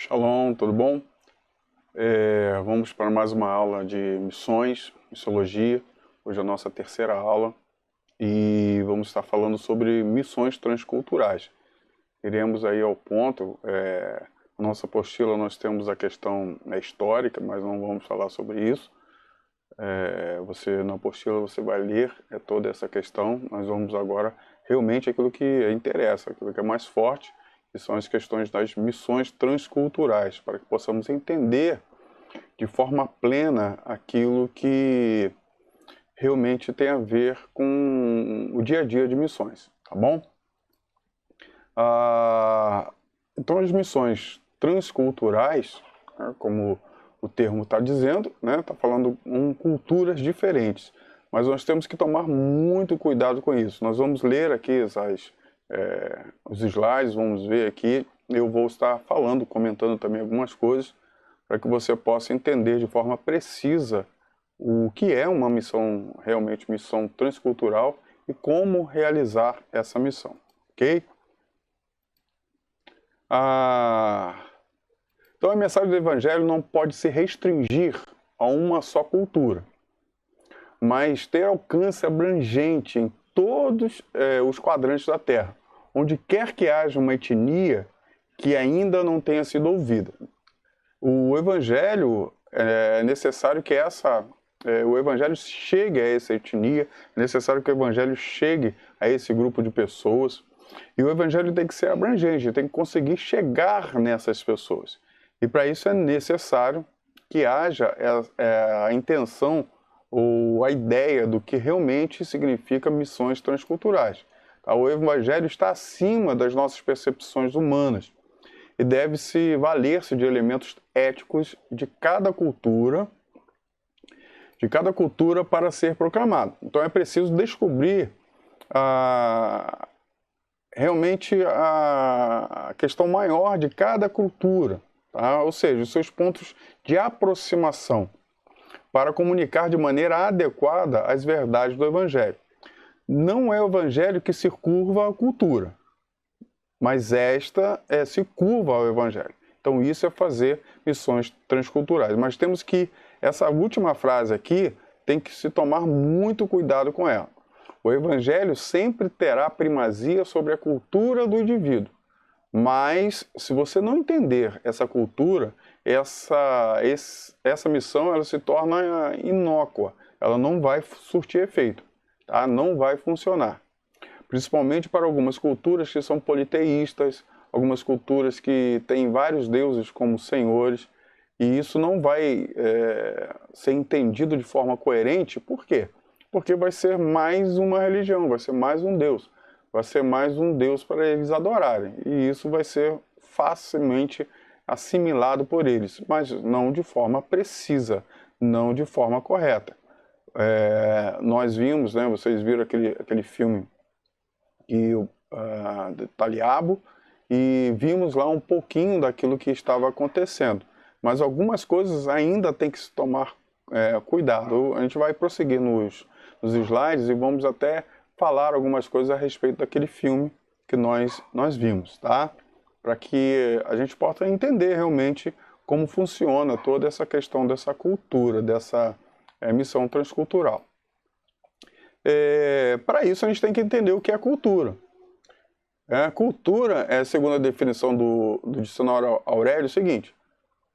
Shalom, tudo bom? Vamos para mais uma aula de missões, missiologia. Hoje é a nossa terceira aula e vamos estar falando sobre missões transculturais. Iremos aí ao ponto. Na nossa apostila nós temos a questão histórica, mas não vamos falar sobre isso. Na apostila você vai ler toda essa questão. Nós vamos agora realmente aquilo que interessa, aquilo que é mais forte, que são as questões das missões transculturais, para que possamos entender de forma plena aquilo que realmente tem a ver com o dia a dia de missões, tá bom? Então as missões transculturais, né, como o termo está dizendo, né, está falando com culturas diferentes, mas nós temos que tomar muito cuidado com isso. Nós vamos ler aqui os slides, vamos ver aqui, eu vou estar falando, comentando também algumas coisas, para que você possa entender de forma precisa o que é uma missão, realmente missão transcultural, e como realizar essa missão, ok? Então a mensagem do Evangelho não pode se restringir a uma só cultura, mas ter alcance abrangente em todos os quadrantes da Terra, onde quer que haja uma etnia que ainda não tenha sido ouvida. O Evangelho, é necessário que o Evangelho chegue a essa etnia, é necessário que o Evangelho chegue a esse grupo de pessoas, e o Evangelho tem que ser abrangente, tem que conseguir chegar nessas pessoas. E para isso é necessário que haja a intenção ou a ideia do que realmente significa missões transculturais. O Evangelho está acima das nossas percepções humanas e deve-se valer-se de elementos éticos de cada cultura para ser proclamado. Então é preciso descobrir realmente a questão maior de cada cultura, tá? Ou seja, os seus pontos de aproximação, para comunicar de maneira adequada as verdades do Evangelho. Não é o Evangelho que se curva à cultura, mas esta se curva ao Evangelho. Então isso é fazer missões transculturais. Mas temos que, essa última frase aqui, tem que se tomar muito cuidado com ela. O Evangelho sempre terá primazia sobre a cultura do indivíduo. Mas, se você não entender essa cultura, essa missão ela se torna inócua. Ela não vai surtir efeito, tá? Não vai funcionar. Principalmente para algumas culturas que são politeístas, algumas culturas que têm vários deuses como senhores, e isso não vai ser entendido de forma coerente. Por quê? Porque vai ser mais uma religião, vai ser mais um deus. Vai ser mais um deus para eles adorarem. E isso vai ser facilmente assimilado por eles, mas não de forma precisa, não de forma correta. Nós vimos, né, vocês viram aquele filme de Taliabo, e vimos lá um pouquinho daquilo que estava acontecendo. Mas algumas coisas ainda tem que se tomar cuidado. A gente vai prosseguir nos slides e vamos até falar algumas coisas a respeito daquele filme que nós vimos, tá? Para que a gente possa entender realmente como funciona toda essa questão dessa cultura, dessa missão transcultural. Para isso a gente tem que entender o que é cultura. Cultura segundo a definição do dicionário Aurélio, é o seguinte: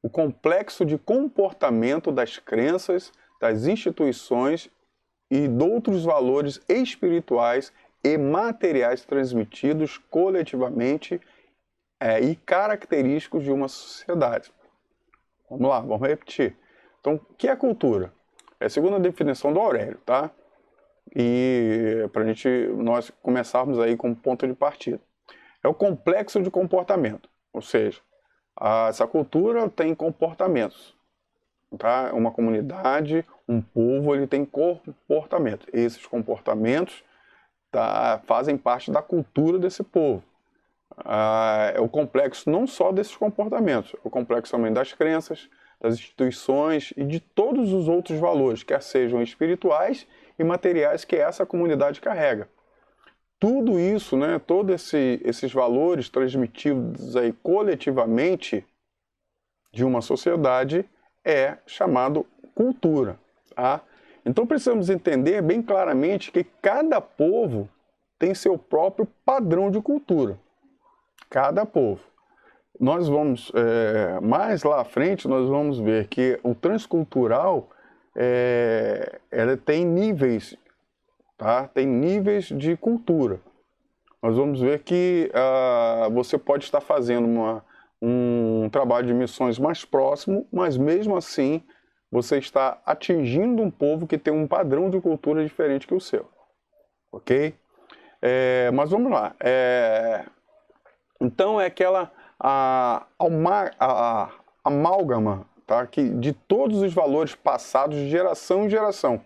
o complexo de comportamento das crenças, das instituições e de outros valores espirituais e materiais transmitidos coletivamente e característicos de uma sociedade. Vamos lá, vamos repetir. Então, o que é cultura? Segundo a definição do Aurélio, tá? E para nós começarmos aí como ponto de partida. É o complexo de comportamento, ou seja, essa cultura tem comportamentos. Tá? Uma comunidade, um povo, ele tem comportamentos. Esses comportamentos fazem parte da cultura desse povo. É o complexo não só desses comportamentos, é o complexo também das crenças, das instituições e de todos os outros valores, quer sejam espirituais e materiais que essa comunidade carrega. Tudo isso, né, todos esses valores transmitidos aí coletivamente, de uma sociedade é chamado cultura, tá? Então precisamos entender bem claramente que cada povo tem seu próprio padrão de cultura. Cada povo. Nós vamos, mais lá à frente, nós vamos ver que o transcultural ela tem níveis, tá? Tem níveis de cultura. Nós vamos ver que você pode estar fazendo um trabalho de missões mais próximo, mas mesmo assim você está atingindo um povo que tem um padrão de cultura diferente que o seu. Ok? Mas vamos lá. Então é aquela amálgama, tá? De todos os valores passados de geração em geração,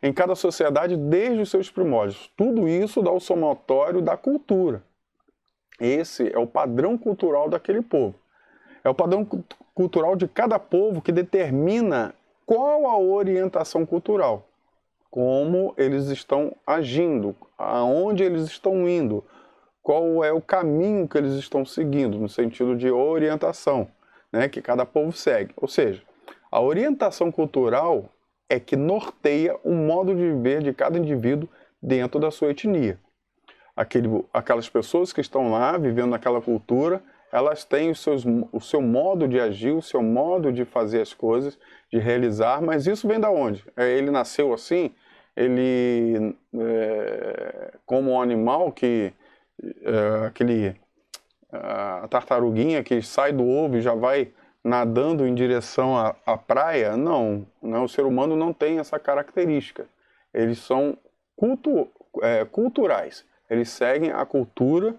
em cada sociedade desde os seus primórdios. Tudo isso dá o somatório da cultura. Esse é o padrão cultural daquele povo. É o padrão cultural de cada povo que determina qual a orientação cultural, como eles estão agindo, aonde eles estão indo, qual é o caminho que eles estão seguindo, no sentido de orientação, né, que cada povo segue. Ou seja, a orientação cultural é que norteia o modo de viver de cada indivíduo dentro da sua etnia. Aquelas pessoas que estão lá vivendo naquela cultura, elas têm o seu modo de agir, o seu modo de fazer as coisas, de realizar, mas isso vem da onde? Ele nasceu assim, ele, como um animal que, a tartaruguinha que sai do ovo e já vai nadando em direção à praia, não, o ser humano não tem essa característica. Eles são culturais, eles seguem a cultura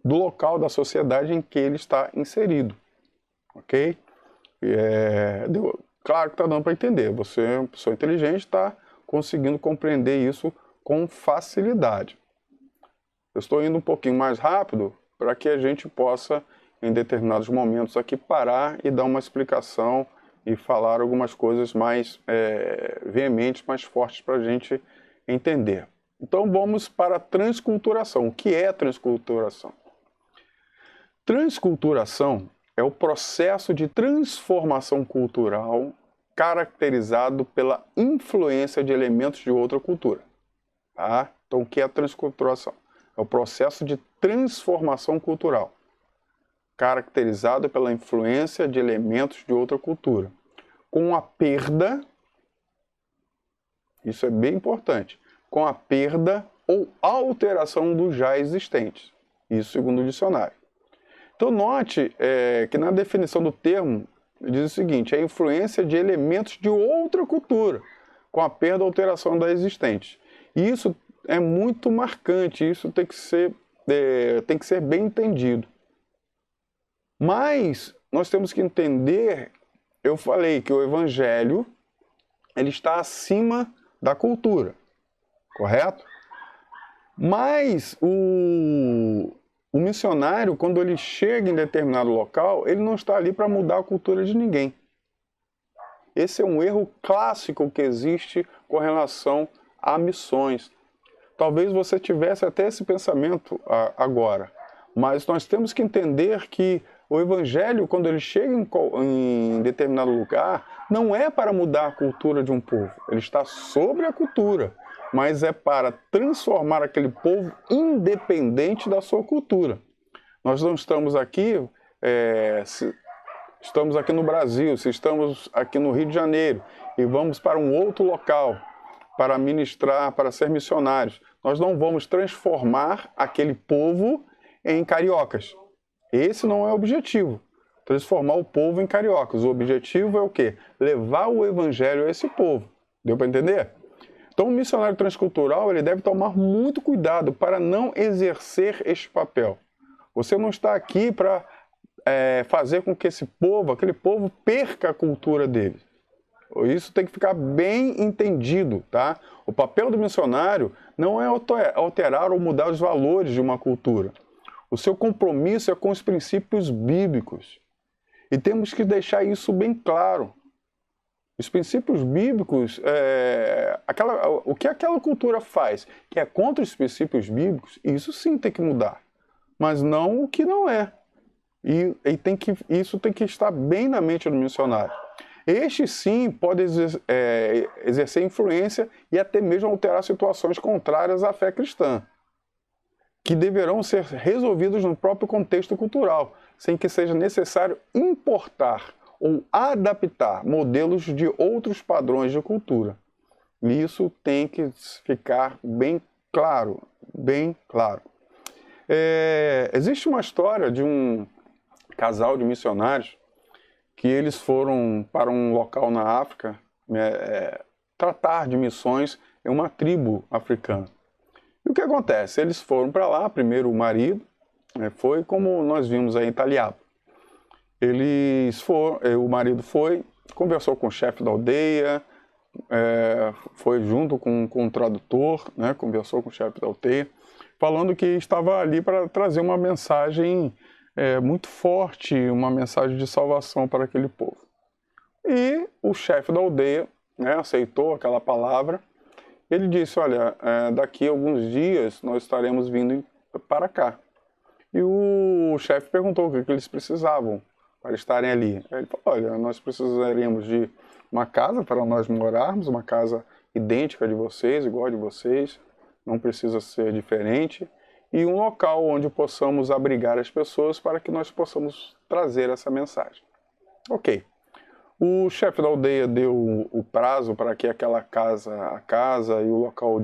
do local da sociedade em que ele está inserido, ok? Claro que está dando para entender, você é uma pessoa inteligente, está conseguindo compreender isso com facilidade. Eu estou indo um pouquinho mais rápido para que a gente possa, em determinados momentos aqui, parar e dar uma explicação e falar algumas coisas mais veementes, mais fortes para a gente entender. Então vamos para a transculturação. O que é transculturação? Transculturação é o processo de transformação cultural caracterizado pela influência de elementos de outra cultura. Tá? Então o que é a transculturação? É o processo de transformação cultural caracterizado pela influência de elementos de outra cultura, com a perda, isso é bem importante, com a perda ou alteração dos já existentes, isso segundo o dicionário. Então note que na definição do termo diz o seguinte, é a influência de elementos de outra cultura, com a perda ou alteração da existente. E isso é muito marcante, isso tem que ser bem entendido. Mas nós temos que entender, eu falei que o evangelho ele está acima da cultura, correto? Mas o missionário, quando ele chega em determinado local, ele não está ali para mudar a cultura de ninguém. Esse é um erro clássico que existe com relação a missões. Talvez você tivesse até esse pensamento agora, mas nós temos que entender que o evangelho, quando ele chega em determinado lugar, não é para mudar a cultura de um povo, ele está sobre a cultura, mas é para transformar aquele povo independente da sua cultura. Nós não estamos aqui, estamos aqui no Brasil, se estamos aqui no Rio de Janeiro e vamos para um outro local para ministrar, para ser missionários, nós não vamos transformar aquele povo em cariocas. Esse não é o objetivo, transformar o povo em cariocas. O objetivo é o quê? Levar o evangelho a esse povo. Deu para entender? Então o missionário transcultural ele deve tomar muito cuidado para não exercer este papel. Você não está aqui para fazer com que aquele povo perca a cultura dele. Isso tem que ficar bem entendido, tá? O papel do missionário não é alterar ou mudar os valores de uma cultura. O seu compromisso é com os princípios bíblicos. E temos que deixar isso bem claro. Os princípios bíblicos, o que aquela cultura faz, que é contra os princípios bíblicos, isso sim tem que mudar. Mas não o que não é. Isso tem que estar bem na mente do missionário. Este sim pode exercer influência e até mesmo alterar situações contrárias à fé cristã, que deverão ser resolvidas no próprio contexto cultural, sem que seja necessário importar ou adaptar modelos de outros padrões de cultura. E isso tem que ficar bem claro, bem claro. Existe uma história de um casal de missionários que eles foram para um local na África tratar de missões em uma tribo africana. E o que acontece? Eles foram para lá, primeiro o marido, foi como nós vimos aí em Italiaba. O marido foi, conversou com o chefe da aldeia, foi junto com o tradutor, conversou com o chefe da aldeia, falando que estava ali para trazer uma mensagem muito forte, uma mensagem de salvação para aquele povo. E o chefe da aldeia aceitou aquela palavra. Ele disse, olha, daqui a alguns dias nós estaremos vindo para cá. E o chefe perguntou o que eles precisavam para estarem ali. Ele falou, olha, nós precisaríamos de uma casa para nós morarmos, uma casa idêntica de vocês, igual a de vocês, não precisa ser diferente, e um local onde possamos abrigar as pessoas para que nós possamos trazer essa mensagem. Ok. O chefe da aldeia deu o prazo para que a casa e o local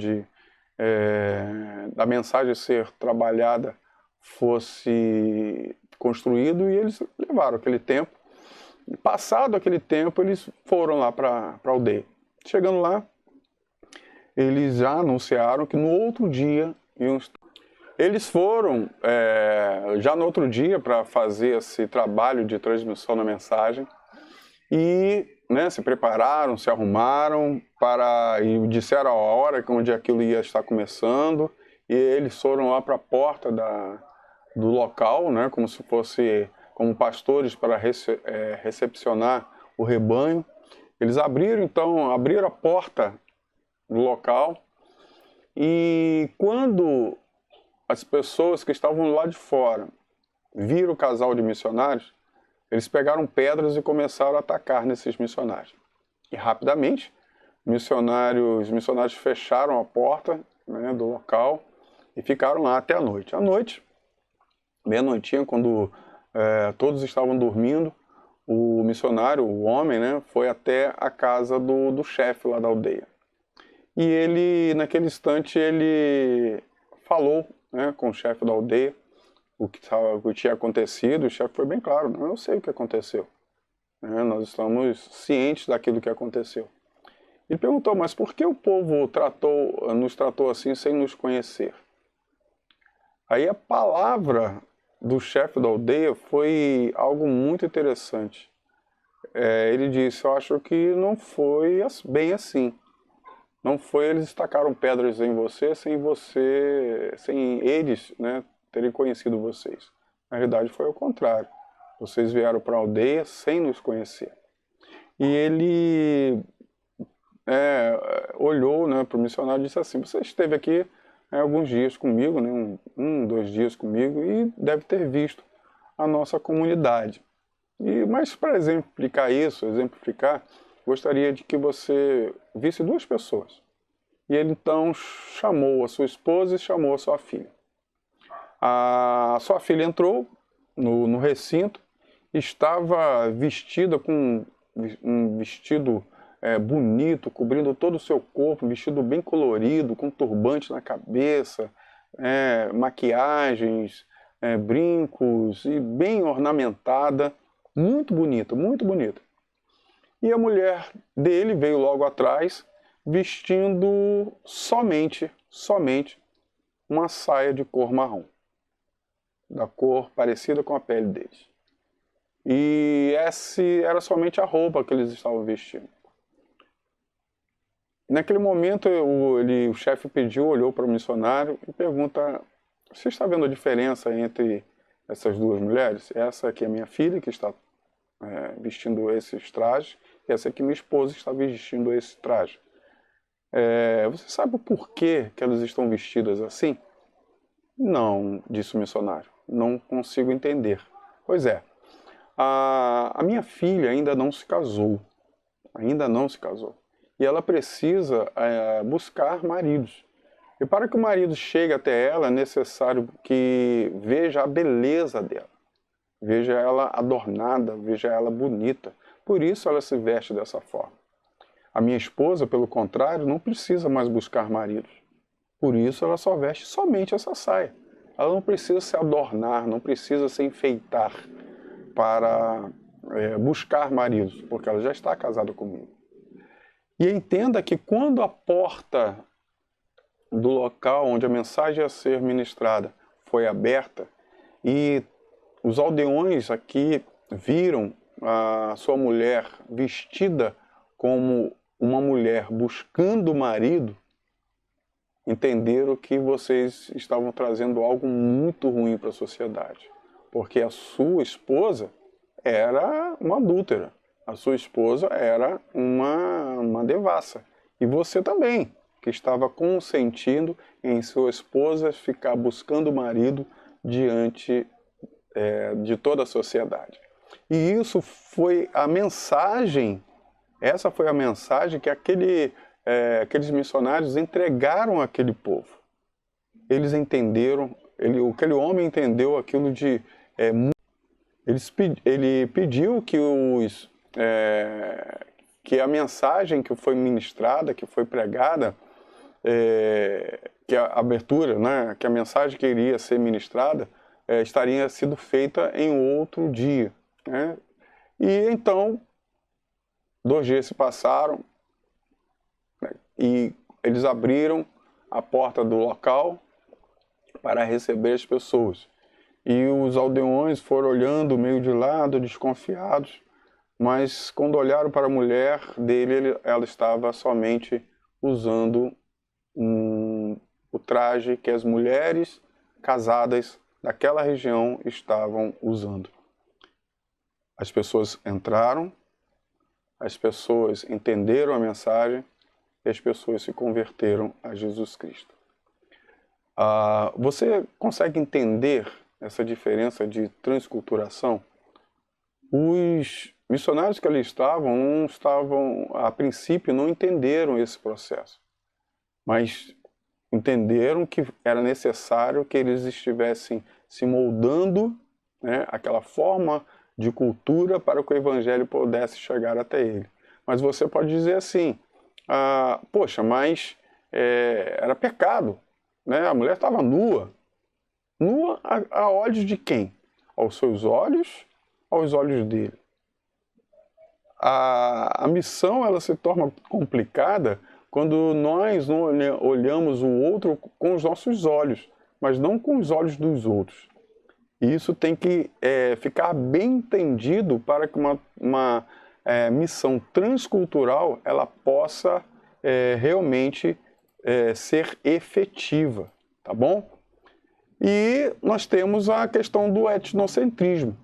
da mensagem ser trabalhada fosse construído, e eles levaram aquele tempo. Passado aquele tempo, eles foram lá para a aldeia. Chegando lá, eles já anunciaram que no outro dia iam... Eles foram já no outro dia para fazer esse trabalho de transmissão da mensagem e se prepararam, se arrumaram e disseram a hora onde aquilo ia estar começando, e eles foram lá para a porta do local, como se fosse como pastores para recepcionar o rebanho. Eles abriram a porta do local, e quando as pessoas que estavam lá de fora viram o casal de missionários, eles pegaram pedras e começaram a atacar nesses missionários. E rapidamente, os missionários fecharam a porta do local e ficaram lá até a noite. À noite, meia-noitinha, quando todos estavam dormindo, o missionário, o homem, foi até a casa do chefe lá da aldeia. E ele, naquele instante, ele falou com o chefe da aldeia o que tinha acontecido. O chefe foi bem claro, não, eu sei o que aconteceu. Nós estamos cientes daquilo que aconteceu. Ele perguntou, mas por que o povo nos tratou assim sem nos conhecer? Aí a palavra do chefe da aldeia foi algo muito interessante. Ele disse, eu acho que não foi bem assim. Não foi eles tacaram pedras em você sem eles terem conhecido vocês. Na verdade foi o contrário. Vocês vieram para a aldeia sem nos conhecer. E ele olhou para o missionário e disse assim, você esteve aqui alguns dias comigo, dois dias comigo, e deve ter visto a nossa comunidade. Mas para exemplificar, gostaria de que você visse duas pessoas. E ele então chamou a sua esposa e chamou a sua filha. A sua filha entrou no recinto, estava vestida com um vestido bonito, cobrindo todo o seu corpo, um vestido bem colorido, com turbante na cabeça, maquiagens, brincos, e bem ornamentada, muito bonita, muito bonita. E a mulher dele veio logo atrás, vestindo somente uma saia de cor marrom, da cor parecida com a pele deles. E essa era somente a roupa que eles estavam vestindo. Naquele momento, o chefe olhou para o missionário e pergunta, você está vendo a diferença entre essas duas mulheres? Essa aqui é minha filha, que está vestindo esses trajes, e essa aqui minha esposa está vestindo esse traje. Você sabe o porquê que elas estão vestidas assim? Não, disse o missionário, não consigo entender. Pois é, a minha filha ainda não se casou, e ela precisa buscar maridos. E para que o marido chegue até ela, é necessário que veja a beleza dela, veja ela adornada, veja ela bonita. Por isso ela se veste dessa forma. A minha esposa, pelo contrário, não precisa mais buscar maridos. Por isso ela só veste somente essa saia. Ela não precisa se adornar, não precisa se enfeitar para buscar maridos, porque ela já está casada comigo. E entenda que quando a porta do local onde a mensagem ia ser ministrada foi aberta e os aldeões aqui viram a sua mulher vestida como uma mulher buscando marido, entenderam que vocês estavam trazendo algo muito ruim para a sociedade. Porque a sua esposa era uma adúltera, a sua esposa era uma devassa. E você também, que estava consentindo em sua esposa ficar buscando marido diante de toda a sociedade. E isso foi a mensagem, essa foi a mensagem que aqueles missionários entregaram àquele povo. Eles entenderam, aquele homem entendeu aquilo de... ele pediu que a mensagem que foi ministrada, que foi pregada, que a abertura, né, que a mensagem que iria ser ministrada, estaria sido feita em outro dia. Né? E então, 2 dias se passaram, né, e eles abriram a porta do local para receber as pessoas. E os aldeões foram olhando meio de lado, desconfiados, mas quando olharam para a mulher dele, ela estava somente usando o traje que as mulheres casadas daquela região estavam usando. As pessoas entraram, as pessoas entenderam a mensagem e as pessoas se converteram a Jesus Cristo. Você consegue entender essa diferença de transculturação? Os missionários que ali estavam, a princípio, não entenderam esse processo, mas entenderam que era necessário que eles estivessem se moldando, né, aquela forma de cultura para que o evangelho pudesse chegar até ele. Mas você pode dizer assim, poxa, mas era pecado, né? A mulher estava nua. Nua a olhos de quem? Aos seus olhos, aos olhos dele. A missão ela se torna complicada quando nós não olhamos o outro com os nossos olhos, mas não com os olhos dos outros. E isso tem que ficar bem entendido para que uma missão transcultural ela possa realmente ser efetiva, tá bom? E nós temos a questão do etnocentrismo.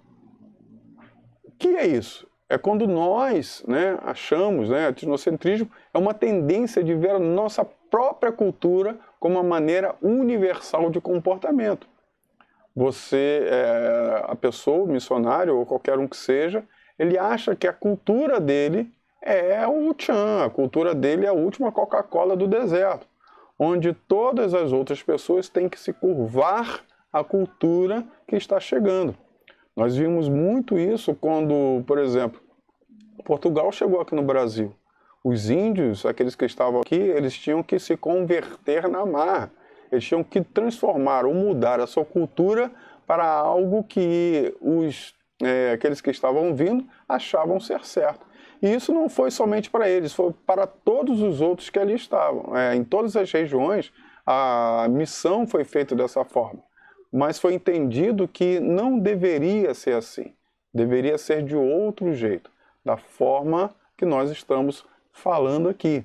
O que é isso? É quando nós, né, achamos, né, etnocentrismo é uma tendência de ver a nossa própria cultura como uma maneira universal de comportamento. A pessoa, o missionário ou qualquer um que seja, ele acha que a cultura dele é o tchan, a cultura dele é a última Coca-Cola do deserto, onde todas as outras pessoas têm que se curvar à cultura que está chegando. Nós vimos muito isso quando, por exemplo, Portugal chegou aqui no Brasil. Os índios, aqueles que estavam aqui, eles tinham que se converter na marra. Eles tinham que transformar ou mudar a sua cultura para algo que aqueles que estavam vindo achavam ser certo. E isso não foi somente para eles, foi para todos os outros que ali estavam. Em todas as regiões, a missão foi feita dessa forma. Mas foi entendido que não deveria ser assim. Deveria ser de outro jeito, da forma que nós estamos falando aqui.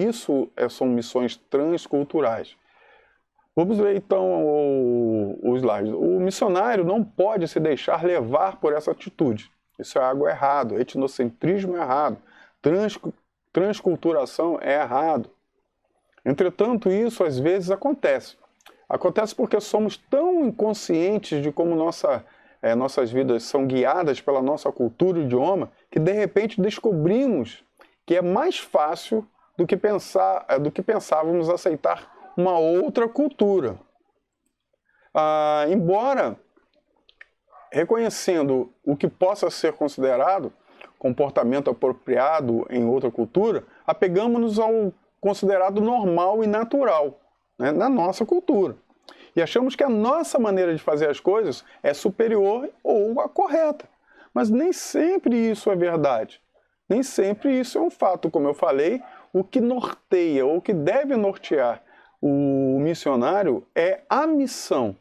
Isso são missões transculturais. Vamos ver então o slide. O missionário não pode se deixar levar por essa atitude. Isso é algo errado. Etnocentrismo é errado. Transculturação é errado. Entretanto, isso às vezes acontece. Acontece porque somos tão inconscientes de como nossa nossas vidas são guiadas pela nossa cultura e idioma, que de repente descobrimos que é mais fácil do que pensávamos aceitar uma outra cultura. Embora reconhecendo o que possa ser considerado comportamento apropriado em outra cultura, apegamos-nos ao considerado normal e natural, né, na nossa cultura. E achamos que a nossa maneira de fazer as coisas é superior ou a correta. Mas nem sempre isso é verdade. Nem sempre isso é um fato. Como eu falei, o que norteia ou o que deve nortear o missionário é a missão,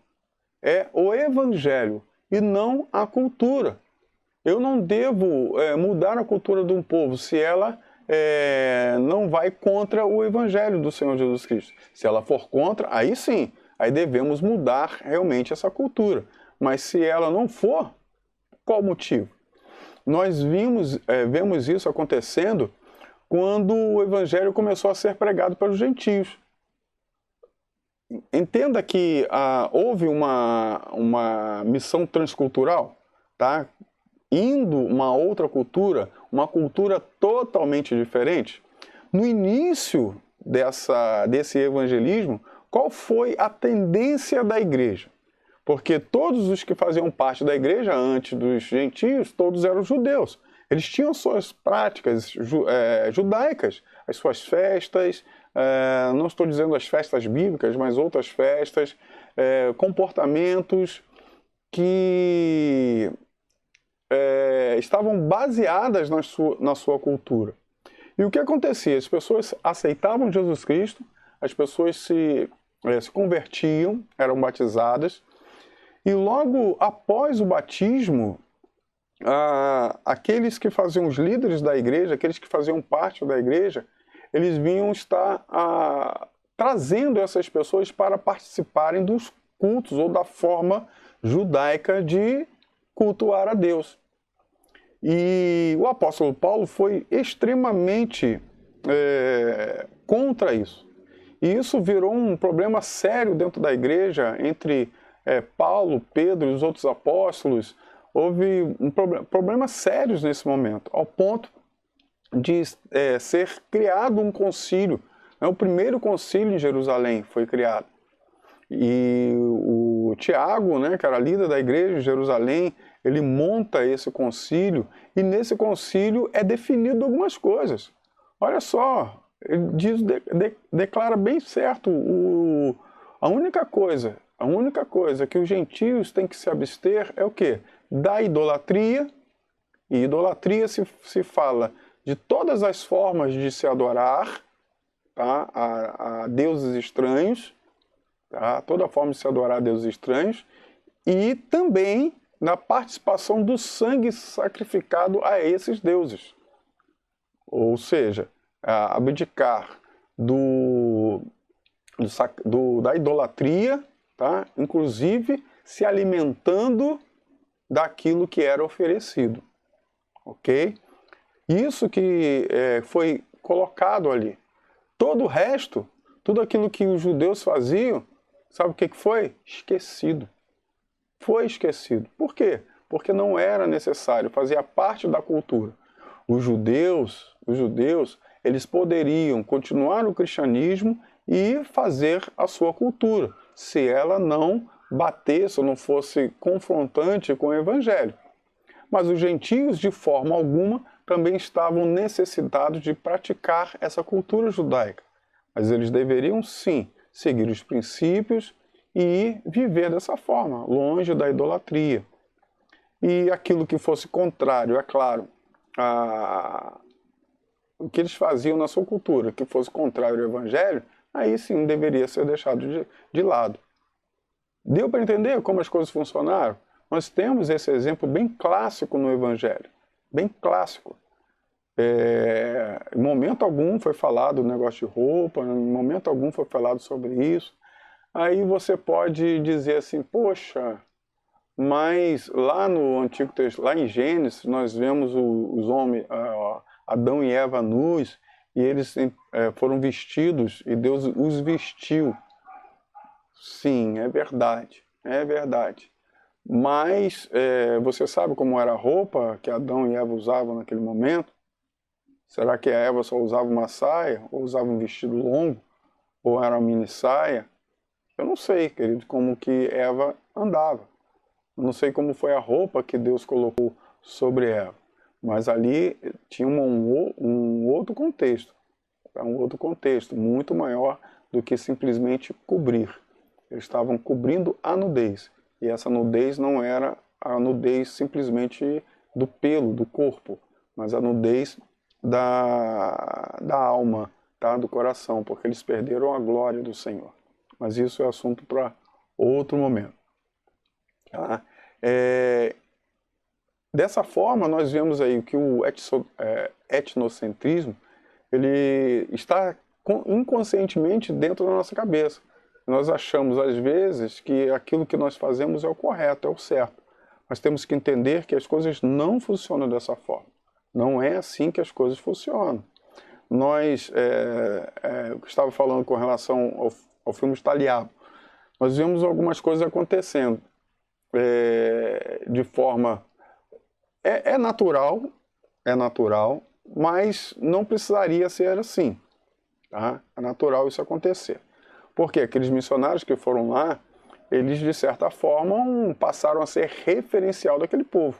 é o evangelho e não a cultura. Eu não devo mudar a cultura de um povo se ela não vai contra o evangelho do Senhor Jesus Cristo. Se ela for contra, aí sim, aí devemos mudar realmente essa cultura. Mas se ela não for, qual o motivo? Nós vemos isso acontecendo quando o evangelho começou a ser pregado para os gentios. Entenda que houve uma missão transcultural, tá? Indo uma outra cultura, uma cultura totalmente diferente. No início desse evangelismo, qual foi a tendência da igreja? Porque todos os que faziam parte da igreja antes dos gentios, todos eram judeus. Eles tinham suas práticas judaicas, as suas festas, não estou dizendo as festas bíblicas, mas outras festas, comportamentos que estavam baseadas na sua cultura. E o que acontecia? As pessoas aceitavam Jesus Cristo, as pessoas se convertiam, eram batizadas, e logo após o batismo, aqueles que faziam os líderes da igreja, aqueles que faziam parte da igreja, eles vinham estar trazendo essas pessoas para participarem dos cultos ou da forma judaica de cultuar a Deus. E o apóstolo Paulo foi extremamente contra isso. E isso virou um problema sério dentro da igreja, entre Paulo, Pedro e os outros apóstolos. Houve problemas sérios nesse momento, ao ponto de ser criado um concílio. O primeiro concílio em Jerusalém foi criado. E o Tiago, né, que era líder da igreja de Jerusalém, ele monta esse concílio, e nesse concílio é definido algumas coisas. Olha só, ele declara bem certo a única coisa que os gentios têm que se abster é o quê? Da idolatria, e idolatria se fala de todas as formas de se adorar, tá, a deuses estranhos, tá, toda forma de se adorar a deuses estranhos, e também na participação do sangue sacrificado a esses deuses. Ou seja, abdicar da idolatria, tá, inclusive se alimentando daquilo que era oferecido. Ok? Isso que foi colocado ali. Todo o resto, tudo aquilo que os judeus faziam, sabe o que foi? Esquecido. Foi esquecido. Por quê? Porque não era necessário, fazia parte da cultura. Os judeus, eles poderiam continuar no cristianismo e fazer a sua cultura, se ela não batesse ou não fosse confrontante com o evangelho. Mas os gentios, de forma alguma, também estavam necessitados de praticar essa cultura judaica. Mas eles deveriam, sim, seguir os princípios e viver dessa forma, longe da idolatria. E aquilo que fosse contrário, é claro, o que eles faziam na sua cultura, que fosse contrário ao evangelho, aí sim deveria ser deixado de lado. Deu para entender como as coisas funcionaram? Nós temos esse exemplo bem clássico no evangelho, bem clássico. Em momento algum foi falado o negócio de roupa, em momento algum foi falado sobre isso. Aí você pode dizer assim, poxa, mas lá no Antigo Testamento, lá em Gênesis, nós vemos os homens, Adão e Eva nus, e eles foram vestidos, e Deus os vestiu. Sim, é verdade, é verdade. Mas você sabe como era a roupa que Adão e Eva usavam naquele momento? Será que a Eva só usava uma saia, ou usava um vestido longo, ou era uma mini saia? Eu não sei, querido, como que Eva andava. Eu não sei como foi a roupa que Deus colocou sobre Eva. Mas ali tinha um outro contexto. Um outro contexto, muito maior do que simplesmente cobrir. Eles estavam cobrindo a nudez. E essa nudez não era a nudez simplesmente do pelo, do corpo, mas a nudez da alma, tá? Do coração, porque eles perderam a glória do Senhor. Mas isso é assunto para outro momento. Tá? Dessa forma, nós vemos aí que o etnocentrismo ele está inconscientemente dentro da nossa cabeça. Nós achamos, às vezes, que aquilo que nós fazemos é o correto, é o certo. Mas temos que entender que as coisas não funcionam dessa forma. Não é assim que as coisas funcionam. Nós, eu estava falando com relação ao filme Estaliado, nós vemos algumas coisas acontecendo de forma... É natural, mas não precisaria ser assim. Tá? É natural isso acontecer. Porque aqueles missionários que foram lá, eles de certa forma passaram a ser referencial daquele povo.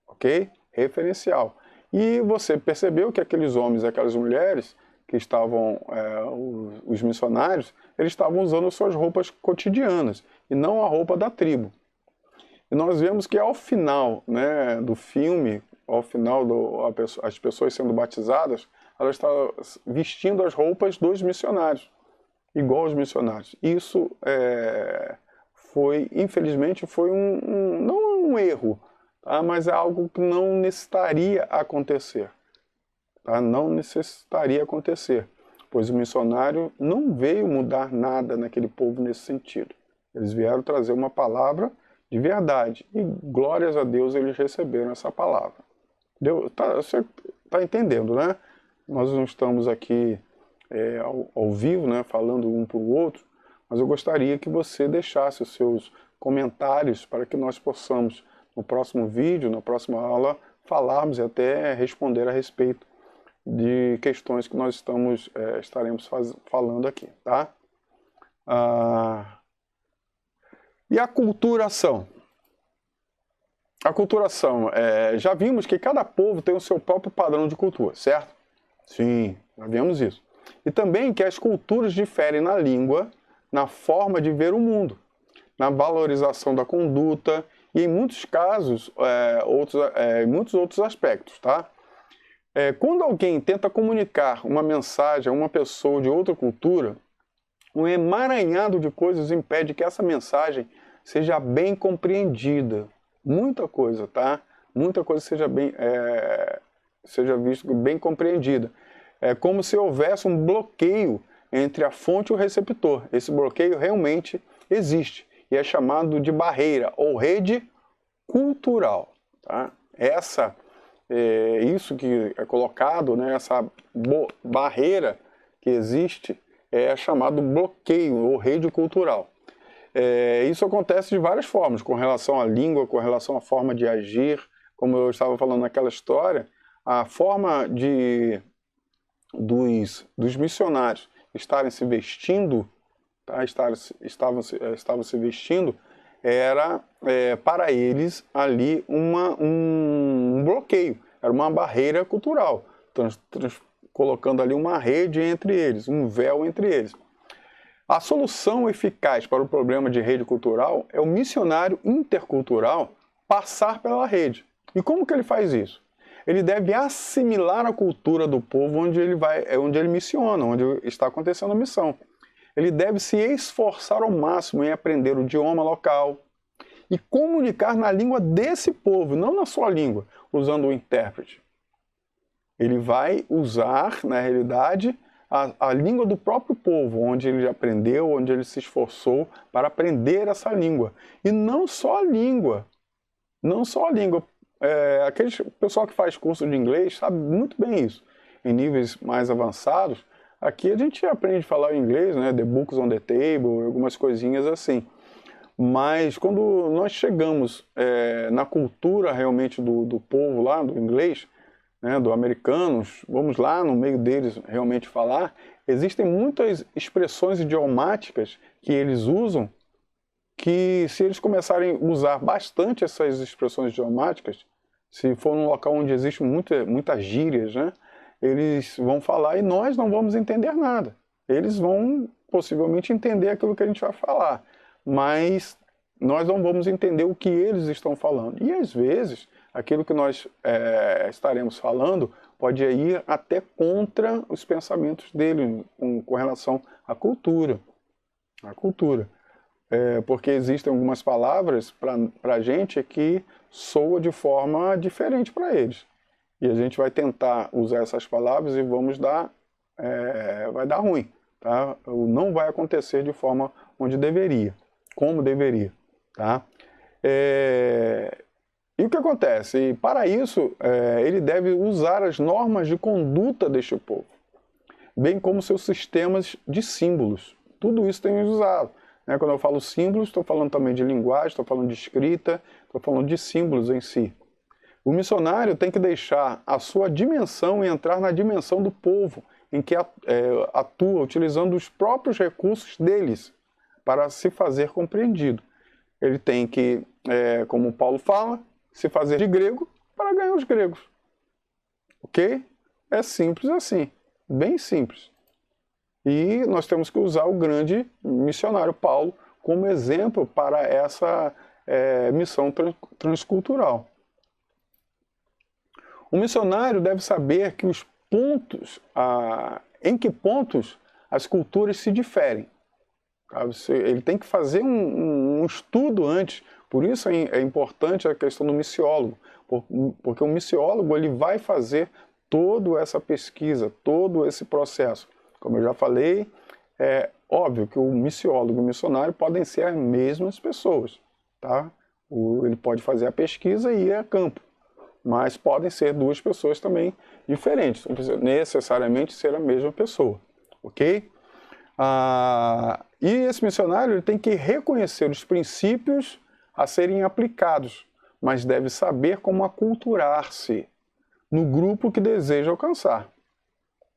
Ok? Referencial. E você percebeu que aqueles homens e aquelas mulheres que estavam, os missionários, eles estavam usando suas roupas cotidianas e não a roupa da tribo. E nós vemos que ao final, né, do filme, ao final as pessoas sendo batizadas, elas estavam vestindo as roupas dos missionários, igual aos missionários. Isso infelizmente, foi não um erro, tá? Mas é algo que não necessitaria acontecer. Tá? Não necessitaria acontecer, pois o missionário não veio mudar nada naquele povo nesse sentido. Eles vieram trazer uma palavra de verdade, e glórias a Deus eles receberam essa palavra. Você está entendendo, né? Nós não estamos aqui ao vivo, né, falando um para o outro, mas eu gostaria que você deixasse os seus comentários para que nós possamos, no próximo vídeo, na próxima aula, falarmos e até responder a respeito de questões que nós estaremos falando aqui, tá? E a aculturação? A aculturação, já vimos que cada povo tem o seu próprio padrão de cultura, certo? Sim, já vimos isso. E também que as culturas diferem na língua, na forma de ver o mundo, na valorização da conduta e, em muitos casos, muitos outros aspectos, tá? Quando alguém tenta comunicar uma mensagem a uma pessoa de outra cultura, um emaranhado de coisas impede que essa mensagem seja bem compreendida. Muita coisa, tá? Muita coisa seja bem compreendida. É como se houvesse um bloqueio entre a fonte e o receptor. Esse bloqueio realmente existe e é chamado de barreira ou rede cultural. Tá? Isso que é colocado, né, essa barreira que existe é chamado bloqueio ou rede cultural. Isso acontece de várias formas, com relação à língua, com relação à forma de agir, como eu estava falando naquela história, a forma dos missionários estarem se vestindo, tá? estavam se vestindo, era para eles ali um bloqueio, era uma barreira cultural, colocando ali uma rede entre eles, um véu entre eles. A solução eficaz para o problema de rede cultural é o missionário intercultural passar pela rede. E como que ele faz isso? Ele deve assimilar a cultura do povo onde ele missiona, onde está acontecendo a missão. Ele deve se esforçar ao máximo em aprender o idioma local e comunicar na língua desse povo, não na sua língua, usando o intérprete. Ele vai usar, na realidade, a língua do próprio povo, onde ele aprendeu, onde ele se esforçou para aprender essa língua. E não só a língua. Não só a língua. Aquele pessoal que faz curso de inglês sabe muito bem isso. Em níveis mais avançados, aqui a gente aprende a falar inglês, né? The books on the table, algumas coisinhas assim. Mas quando nós chegamos na cultura realmente do povo lá, do inglês, né, do americanos, vamos lá no meio deles realmente falar, existem muitas expressões idiomáticas que eles usam, que se eles começarem a usar bastante essas expressões idiomáticas, se for num local onde existem muitas gírias, né, eles vão falar e nós não vamos entender nada. Eles vão possivelmente entender aquilo que a gente vai falar, mas nós não vamos entender o que eles estão falando. E às vezes, aquilo que nós estaremos falando pode ir até contra os pensamentos dele com relação à cultura. A cultura. Porque existem algumas palavras para a gente que soam de forma diferente para eles. E a gente vai tentar usar essas palavras e vai dar ruim. Tá? Não vai acontecer de forma onde deveria, como deveria. Tá? E o que acontece? E para isso, ele deve usar as normas de conduta deste povo, bem como seus sistemas de símbolos. Tudo isso tem usado. Quando eu falo símbolos, estou falando também de linguagem, estou falando de escrita, estou falando de símbolos em si. O missionário tem que deixar a sua dimensão e entrar na dimensão do povo, em que atua, utilizando os próprios recursos deles, para se fazer compreendido. Ele tem que, como Paulo fala, se fazer de grego para ganhar os gregos. Ok? É simples assim, bem simples. E nós temos que usar o grande missionário Paulo como exemplo para essa missão transcultural. O missionário deve saber que os pontos, em que pontos as culturas se diferem. Ele tem que fazer um estudo antes. Por isso é importante a questão do missiólogo, porque o missiólogo ele vai fazer toda essa pesquisa, todo esse processo. Como eu já falei, é óbvio que o missiólogo e o missionário podem ser as mesmas pessoas. Tá? Ele pode fazer a pesquisa e ir a campo, mas podem ser duas pessoas também diferentes, não precisa necessariamente ser a mesma pessoa. Ok? E esse missionário ele tem que reconhecer os princípios a serem aplicados, mas deve saber como aculturar-se no grupo que deseja alcançar.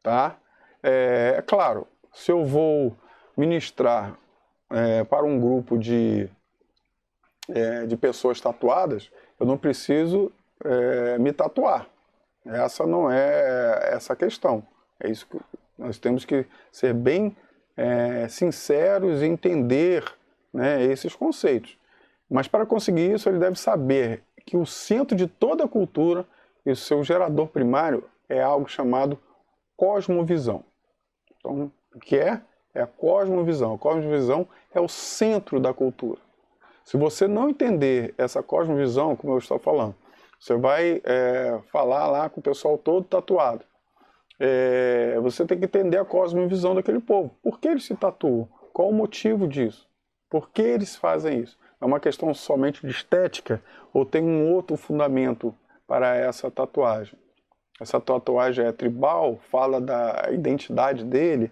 Tá? É claro, se eu vou ministrar para um grupo de pessoas tatuadas, eu não preciso me tatuar. Essa não é essa a questão. É isso que nós temos que ser bem sinceros e entender, né, esses conceitos. Mas para conseguir isso, ele deve saber que o centro de toda a cultura e o seu gerador primário é algo chamado cosmovisão. Então, o que é? É a cosmovisão. A cosmovisão é o centro da cultura. Se você não entender essa cosmovisão, como eu estou falando, você vai falar lá com o pessoal todo tatuado. Você tem que entender a cosmovisão daquele povo. Por que eles se tatuam? Qual o motivo disso? Por que eles fazem isso? É uma questão somente de estética ou tem um outro fundamento para essa tatuagem? Essa tatuagem é tribal, fala da identidade dele,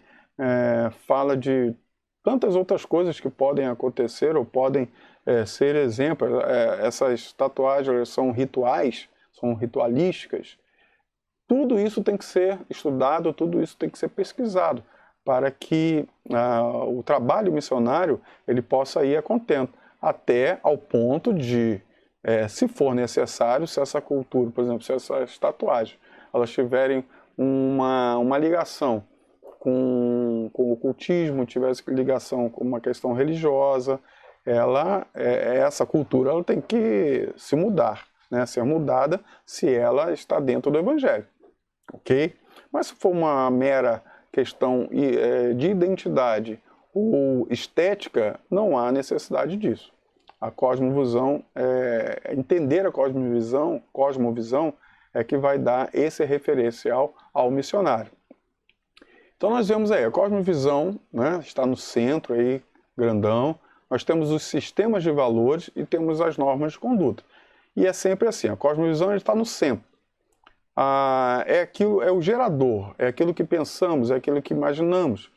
fala de tantas outras coisas que podem acontecer ou podem ser exemplos. Essas tatuagens são rituais, são ritualísticas. Tudo isso tem que ser estudado, tudo isso tem que ser pesquisado, para que o trabalho missionário ele possa ir a contento, até ao ponto de, se for necessário, se essa cultura, por exemplo, se essas tatuagens, elas tiverem uma ligação com o ocultismo, tivesse ligação com uma questão religiosa, essa cultura ela tem que se mudar, né? Ser mudada se ela está dentro do Evangelho. Ok? Mas se for uma mera questão de identidade ou estética, não há necessidade disso. A cosmovisão, entender a cosmovisão é que vai dar esse referencial ao missionário. Então nós vemos aí, a cosmovisão, né, está no centro aí, grandão. Nós temos os sistemas de valores e temos as normas de conduta. E é sempre assim, a cosmovisão está no centro. É o gerador, é aquilo que pensamos, é aquilo que imaginamos.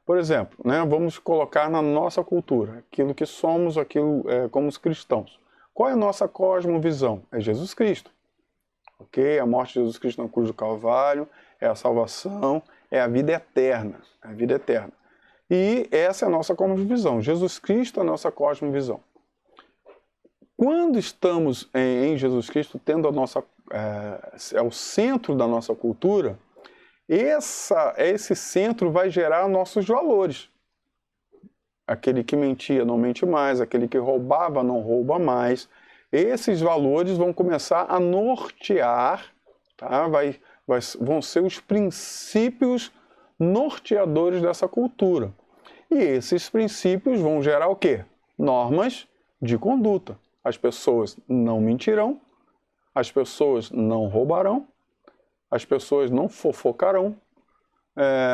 Por exemplo, né, vamos colocar na nossa cultura, aquilo que somos, aquilo como os cristãos. Qual é a nossa cosmovisão? É Jesus Cristo. Ok? A morte de Jesus Cristo na cruz do Calvário, é a salvação, é a vida eterna. É a vida eterna. E essa é a nossa cosmovisão. Jesus Cristo é a nossa cosmovisão. Quando estamos em Jesus Cristo, tendo a nossa, é o centro da nossa cultura, esse centro vai gerar nossos valores. Aquele que mentia não mente mais, aquele que roubava não rouba mais. Esses valores vão começar a nortear, tá? Vão ser os princípios norteadores dessa cultura. E esses princípios vão gerar o quê? Normas de conduta. As pessoas não mentirão, as pessoas não roubarão, as pessoas não fofocarão,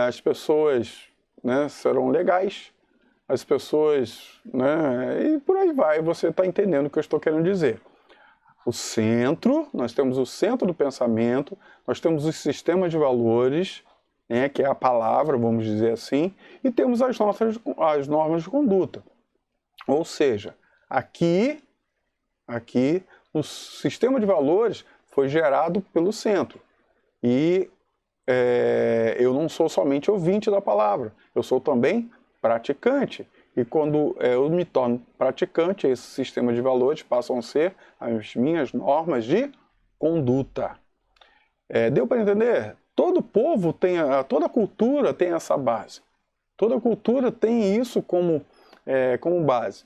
as pessoas, né, serão legais, as pessoas, né, e por aí vai, você está entendendo o que eu estou querendo dizer. O centro, nós temos o centro do pensamento, nós temos os sistemas de valores, né, que é a palavra, vamos dizer assim, e temos as normas de conduta. Ou seja, aqui o sistema de valores foi gerado pelo centro. E eu não sou somente ouvinte da palavra, eu sou também praticante. E quando eu me torno praticante, esse sistema de valores passam a ser as minhas normas de conduta. Deu para entender? Todo povo tem, toda cultura tem essa base. Toda cultura tem isso como base.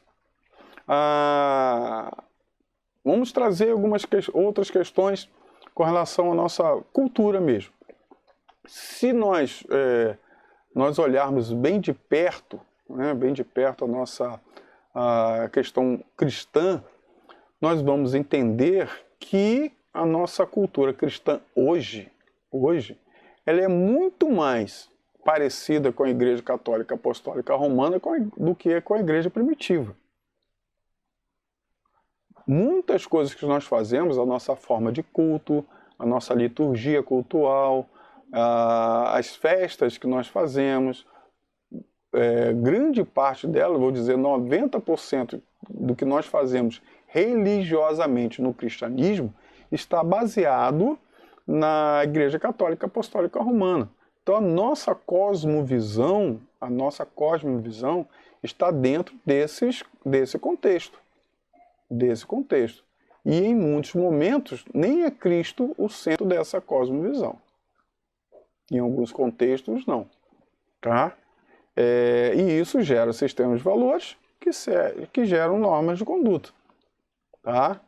Vamos trazer algumas outras questões com relação à nossa cultura mesmo. Se nós olharmos bem de perto, né, a nossa questão cristã, nós vamos entender que a nossa cultura cristã hoje, ela é muito mais parecida com a Igreja Católica Apostólica Romana do que com a Igreja Primitiva. Muitas coisas que nós fazemos, a nossa forma de culto, a nossa liturgia cultural, as festas que nós fazemos, grande parte dela, vou dizer 90% do que nós fazemos religiosamente no cristianismo, está baseado na Igreja Católica Apostólica Romana. Então a nossa cosmovisão está dentro desse contexto. E em muitos momentos nem é Cristo o centro dessa cosmovisão. Em alguns contextos não. Tá? E isso gera sistemas de valores que geram normas de conduta. Tá?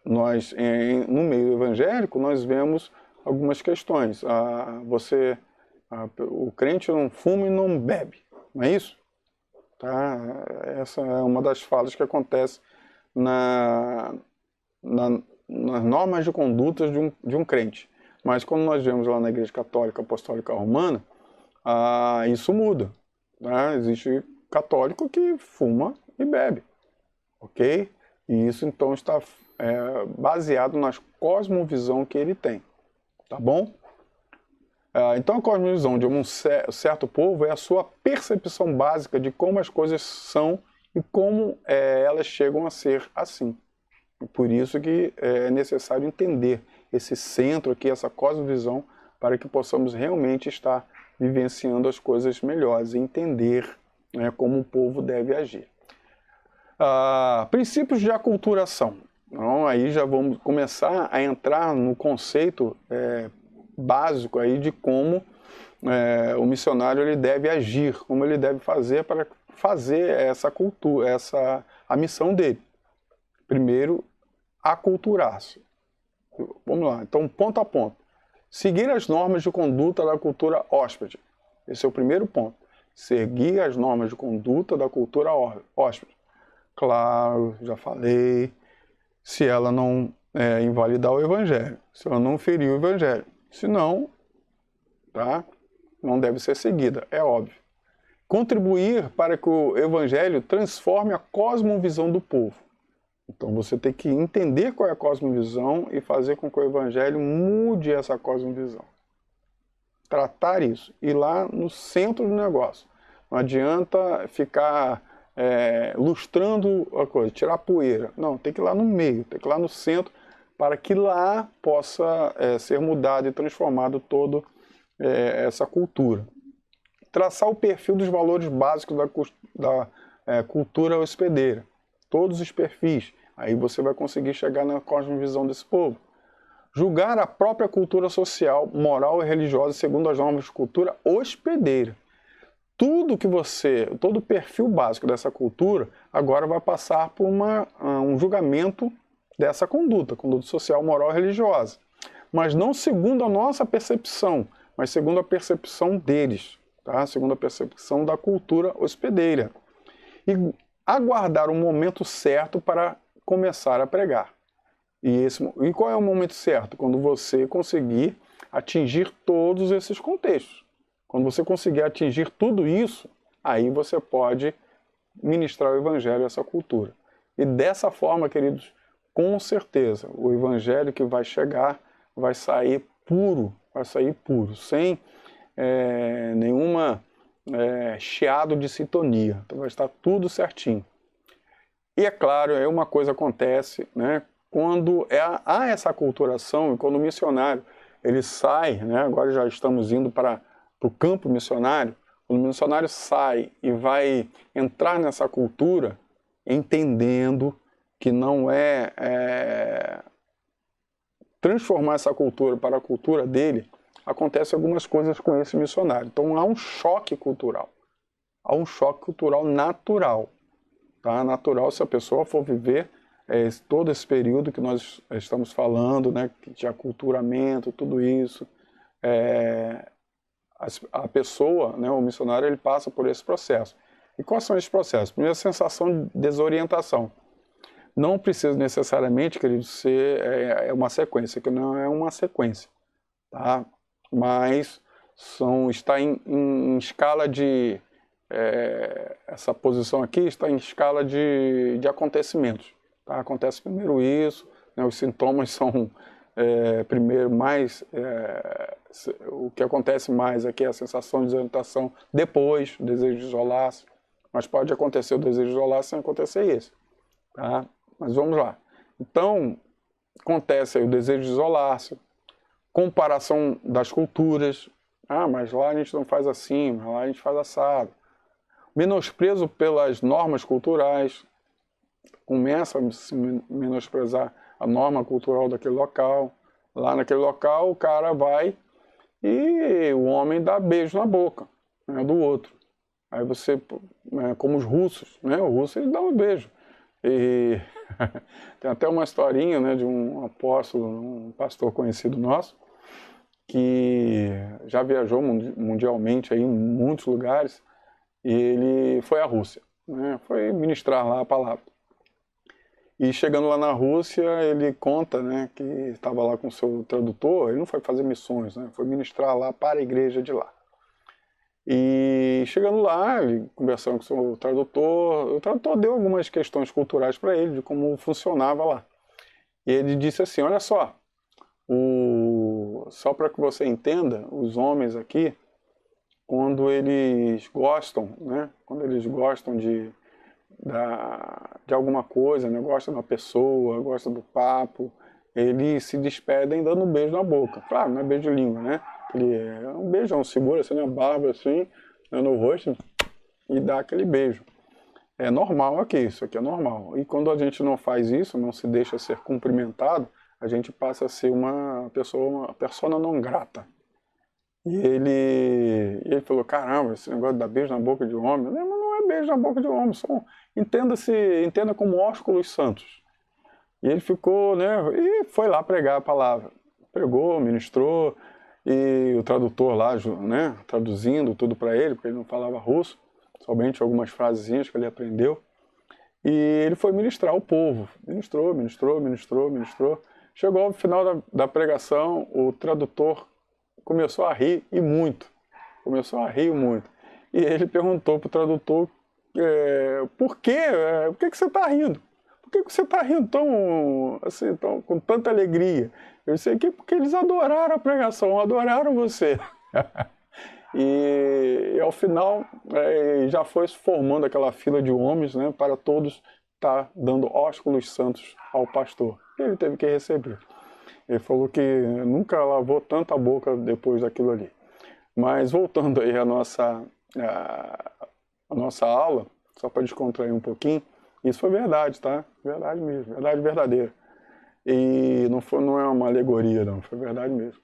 No meio evangélico, nós vemos algumas questões. O crente não fuma e não bebe, não é isso? Tá? Essa é uma das falas que acontece nas normas de condutas de um crente. Mas quando nós vemos lá na Igreja Católica Apostólica Romana, isso muda. Tá? Existe católico que fuma e bebe. Ok? E isso então está baseado na cosmovisão que ele tem. Tá bom? Então a cosmovisão de um certo povo é a sua percepção básica de como as coisas são e como elas chegam a ser assim. E por isso que é necessário entender esse centro aqui, essa cosmovisão, para que possamos realmente estar vivenciando as coisas melhores e entender, né, como o povo deve agir. Princípios de aculturação. Então, aí já vamos começar a entrar no conceito básico aí de como o missionário ele deve agir, como ele deve fazer para fazer essa cultura, a missão dele. Primeiro, aculturar-se. Vamos lá, então ponto a ponto. Seguir as normas de conduta da cultura hóspede. Esse é o primeiro ponto. Seguir as normas de conduta da cultura hóspede. Claro, já falei, se ela não invalidar o Evangelho, se ela não ferir o Evangelho. Se não, tá? Não deve ser seguida, é óbvio. Contribuir para que o Evangelho transforme a cosmovisão do povo. Então você tem que entender qual é a cosmovisão e fazer com que o Evangelho mude essa cosmovisão. tratar isso, ir lá no centro do negócio. Não adianta ficar lustrando a coisa, tirar poeira. Não, tem que ir lá no meio, tem que ir lá no centro, para que lá possa ser mudado e transformado toda essa cultura. Traçar o perfil dos valores básicos da cultura hospedeira. Todos os perfis. Aí você vai conseguir chegar na cosmovisão desse povo. Julgar a própria cultura social, moral e religiosa segundo as normas de cultura hospedeira. Todo o perfil básico dessa cultura agora vai passar por um julgamento dessa conduta social, moral e religiosa. Mas não segundo a nossa percepção, mas segundo a percepção deles, tá? Segundo a percepção da cultura hospedeira. E aguardar o momento certo para começar a pregar. E qual é o momento certo? Quando você conseguir atingir todos esses contextos. Quando você conseguir atingir tudo isso, aí você pode ministrar o evangelho a essa cultura. E dessa forma, queridos, com certeza, o evangelho que vai chegar vai sair puro, sem nenhuma chiado de sintonia. Então vai estar tudo certinho. E é claro, uma coisa acontece, né, quando há essa aculturação, e quando o missionário ele sai, né, agora já estamos indo para o campo missionário, quando o missionário sai e vai entrar nessa cultura, entendendo que não transformar essa cultura para a cultura dele, acontece algumas coisas com esse missionário. Então há um choque cultural. Há um choque cultural natural. Tá? Natural se a pessoa for viver todo esse período que nós estamos falando, né, de aculturamento, tudo isso. A pessoa, né, o missionário, ele passa por esse processo. E quais são esses processos? Primeiro, a sensação de desorientação. Não precisa necessariamente, querido, ser uma sequência, que não é uma sequência, tá? Mas está em escala de... essa posição aqui está em escala de acontecimentos. Tá? Acontece primeiro isso, né, os sintomas são primeiro mais... o que acontece mais aqui é a sensação de desorientação, depois o desejo de isolar-se, mas pode acontecer o desejo de isolar-se sem acontecer isso. Tá? Mas vamos lá. Então, acontece aí o desejo de isolar-se, comparação das culturas. Ah, mas lá a gente não faz assim, mas lá a gente faz assado. Menosprezo pelas normas culturais. Começa a se menosprezar a norma cultural daquele local. Lá naquele local o cara vai e o homem dá beijo na boca, né, do outro. Aí você, como os russos, né, o russo ele dá um beijo. E tem até uma historinha, né, de um apóstolo, um pastor conhecido nosso, que já viajou mundialmente aí, em muitos lugares, e ele foi à Rússia, né, foi ministrar lá a palavra. E chegando lá na Rússia, ele conta, né, que estava lá com o seu tradutor, ele não foi fazer missões, né, foi ministrar lá para a igreja de lá. E chegando lá, ele conversando com o tradutor deu algumas questões culturais para ele, de como funcionava lá. E ele disse assim, olha só, só para que você entenda, os homens aqui, quando eles gostam, né, quando eles gostam de alguma coisa, né, gostam da pessoa, gostam do papo, eles se despedem dando um beijo na boca. Claro, não é beijo de língua, né? É um beijão, segura assim na barba, assim, né, no rosto, e dá aquele beijo. É normal aqui, isso aqui é normal. E quando a gente não faz isso, não se deixa ser cumprimentado, a gente passa a ser uma persona não grata. E ele falou, caramba, esse negócio de dar beijo na boca de homem, não é beijo na boca de homem, entenda como ósculos santos. E ele ficou, né, e foi lá pregar a palavra. Pregou, ministrou, e o tradutor lá, né, traduzindo tudo para ele, porque ele não falava russo, somente algumas frasezinhas que ele aprendeu. E ele foi ministrar ao povo. Ministrou. Chegou ao final da pregação, o tradutor começou a rir e muito. E ele perguntou para o tradutor, por quê? Por que você está rindo? Por que você está rindo com tanta alegria? Eu sei que porque eles adoraram a pregação, adoraram você. E ao final já foi se formando aquela fila de homens, né, para todos estar dando ósculos santos ao pastor. Ele teve que receber. Ele falou que nunca lavou tanta boca depois daquilo ali. Mas voltando aí à nossa aula, só para descontrair um pouquinho, isso foi verdade, tá? Verdade mesmo, verdade verdadeira. E não é uma alegoria, não, foi verdade mesmo.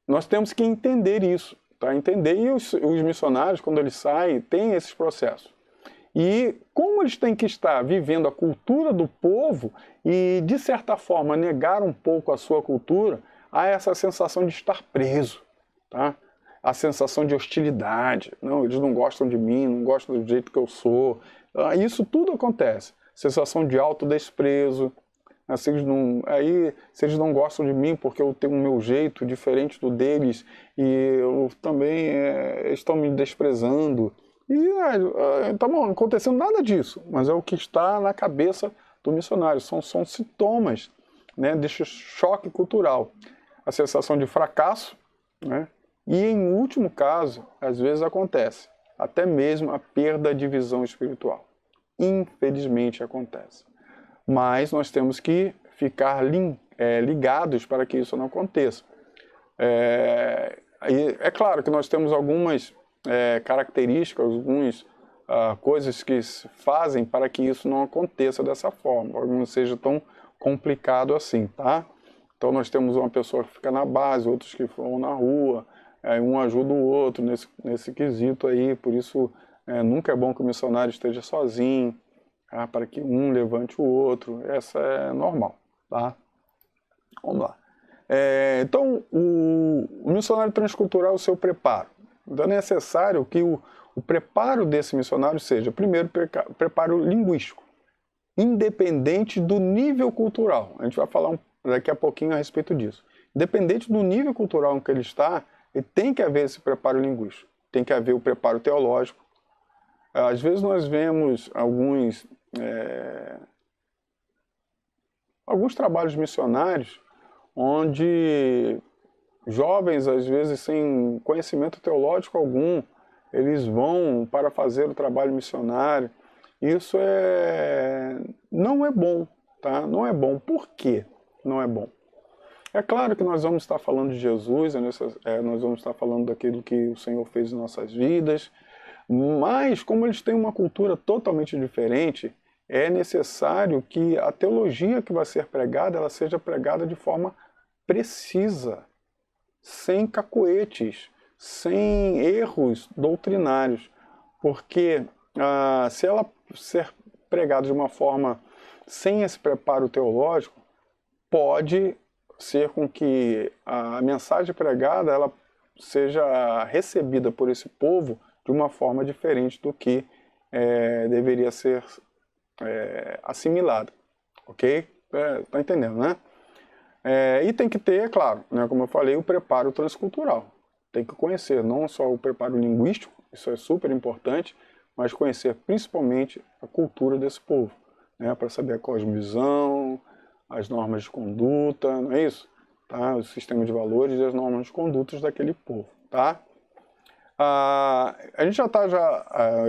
Nós temos que entender isso, tá? Entender, e os missionários, quando eles saem, têm esses processos. E como eles têm que estar vivendo a cultura do povo e, de certa forma, negar um pouco a sua cultura, há essa sensação de estar preso, tá? A sensação de hostilidade. Não, eles não gostam de mim, não gostam do jeito que eu sou. Isso tudo acontece. Sensação de autodesprezo. Se eles não gostam de mim porque eu tenho o meu jeito diferente do deles e eu também estão me desprezando. E não está acontecendo nada disso, mas é o que está na cabeça do missionário. São sintomas, né, desse choque cultural. A sensação de fracasso, né, e em último caso, às vezes acontece, até mesmo a perda de visão espiritual. Infelizmente acontece. Mas nós temos que ficar ligados para que isso não aconteça. É claro que nós temos algumas características, algumas coisas que se fazem para que isso não aconteça dessa forma, não seja tão complicado assim, tá? Então nós temos uma pessoa que fica na base, outros que vão na rua, um ajuda o outro nesse quesito aí, por isso nunca é bom que o missionário esteja sozinho, para que um levante o outro, essa é normal, tá? Vamos lá. Então, o missionário transcultural é o seu preparo. Então é necessário que o preparo desse missionário seja, primeiro, preparo linguístico, independente do nível cultural. A gente vai falar daqui a pouquinho a respeito disso. Independente do nível cultural em que ele está, tem que haver esse preparo linguístico, tem que haver o preparo teológico. Às vezes nós vemos alguns trabalhos missionários onde jovens, às vezes sem conhecimento teológico algum, eles vão para fazer o trabalho missionário. Isso não é bom, tá? Não é bom. Por quê não é bom? É claro que nós vamos estar falando de Jesus, nós vamos estar falando daquilo que o Senhor fez em nossas vidas, mas como eles têm uma cultura totalmente diferente, é necessário que a teologia que vai ser pregada, ela seja pregada de forma precisa, sem cacoetes, sem erros doutrinários, porque se ela ser pregada de uma forma sem esse preparo teológico, pode ser com que a mensagem pregada ela seja recebida por esse povo de uma forma diferente do que deveria ser assimilada, ok? Tá entendendo, né? E tem que ter, é claro, né, como eu falei, o preparo transcultural. Tem que conhecer não só o preparo linguístico, isso é super importante, mas conhecer principalmente a cultura desse povo, né, para saber a cosmovisão, as normas de conduta, não é isso? Tá? O sistema de valores e as normas de condutas daquele povo, tá? A gente